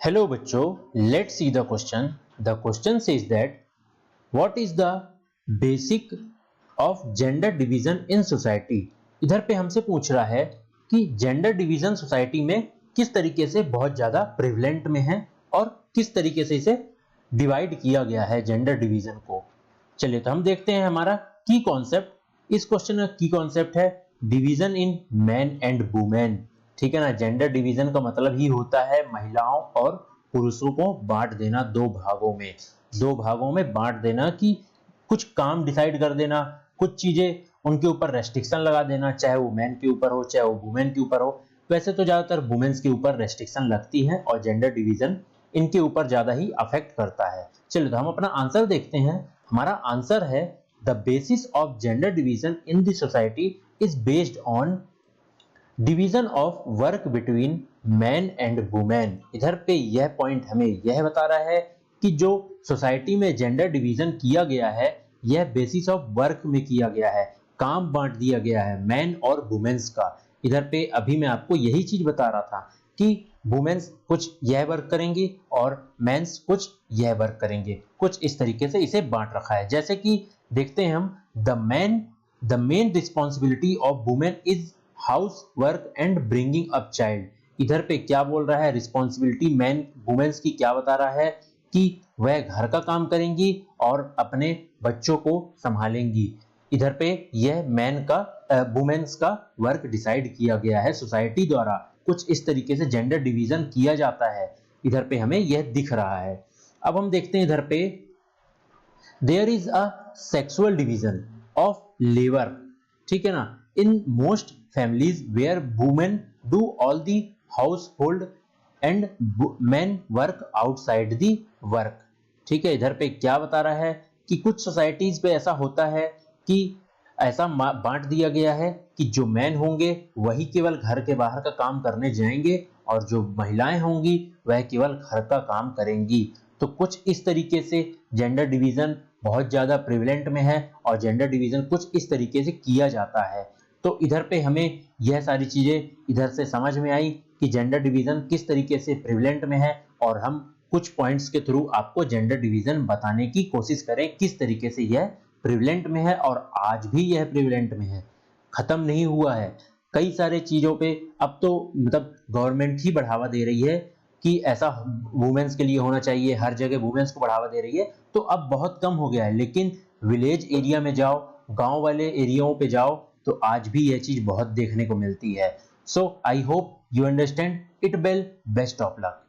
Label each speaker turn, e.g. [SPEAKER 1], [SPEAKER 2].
[SPEAKER 1] Hello बच्चों, let's see the question. The question says that what is the basic of gender division in society? इधर पे हमसे पूछ रहा है कि जेंडर डिवीजन सोसाइटी में किस तरीके से बहुत ज्यादा प्रिवलेंट में है और किस तरीके से इसे डिवाइड किया गया है जेंडर डिवीजन को। चलिए तो हम देखते हैं हमारा की कॉन्सेप्ट। इस क्वेश्चन का की कॉन्सेप्ट है division in man and women. ठीक है ना, जेंडर डिवीजन का मतलब ही होता है महिलाओं और पुरुषों को बांट देना दो भागों में बांट देना, कि कुछ काम डिसाइड कर देना, कुछ चीजें उनके ऊपर रेस्ट्रिक्शन लगा देना, चाहे वो मैन के ऊपर हो चाहे वो वुमेन के ऊपर हो। वैसे तो ज्यादातर वुमेन्स के ऊपर रेस्ट्रिक्शन लगती है और जेंडर डिवीजन इनके ऊपर ज्यादा ही अफेक्ट करता है। चलिए तो हम अपना आंसर देखते हैं। हमारा आंसर है the basis of gender division in the society is based on division of work between man and women. इधर पे यह पॉइंट हमें यह बता रहा है कि जो सोसाइटी में जेंडर डिवीजन किया गया है यह बेसिस ऑफ वर्क में किया गया है, काम बांट दिया गया है मैन और वुमेन्स का। इधर पे अभी मैं आपको यही चीज बता रहा था कि वुमेन्स कुछ यह वर्क करेंगी और मेंस कुछ यह वर्क करेंगे, कुछ इस तरीके से इसे बांट रखा है। जैसे कि देखते हैं हम, the main responsibility of women is house work and bringing up child. इधर पे क्या बोल रहा है, रिस्पॉन्सिबिलिटी मैन वुमेन्स की क्या बता रहा है कि वह घर का काम करेंगी और अपने बच्चों को संभालेंगी। इधर पे यह मैन का वुमेन्स का वर्क डिसाइड किया गया है सोसाइटी द्वारा। कुछ इस तरीके से जेंडर डिवीजन किया जाता है, इधर पे हमें यह दिख रहा है। अब हम देखते हैं इधर पे there is a sexual division of labour. ठीक है ना, in most families where women do all the household and men work outside the work। ठीक है, इधर पे क्या बता रहा है कि कुछ सोसाइटीज पे ऐसा होता है कि ऐसा बांट दिया गया है कि जो मैन होंगे वही केवल घर के बाहर का काम करने जाएंगे और जो महिलाएं होंगी वह केवल घर का काम करेंगी। तो कुछ इस तरीके से जेंडर डिवीजन बहुत ज्यादा प्रिविलेंट में है और जेंडर डिवीजन कुछ इस तरीके से किया जाता है। तो इधर पे हमें यह सारी चीजें इधर से समझ में आई कि जेंडर डिवीजन किस तरीके से प्रिविलेंट में है, और हम कुछ पॉइंट्स के थ्रू आपको जेंडर डिवीजन बताने की कोशिश करें किस तरीके से यह प्रिविलेंट में है और आज भी यह प्रिविलेंट में है, खत्म नहीं हुआ है। कई सारे चीजों पे अब तो मतलब गवर्नमेंट ही बढ़ावा दे रही है कि ऐसा वुमेन्स के लिए होना चाहिए, हर जगह वुमेन्स को बढ़ावा दे रही है। तो अब बहुत कम हो गया है, लेकिन विलेज एरिया में जाओ, गांव वाले एरियाओं पे जाओ तो आज भी यह चीज बहुत देखने को मिलती है। So I hope you understand it. Well, best of luck.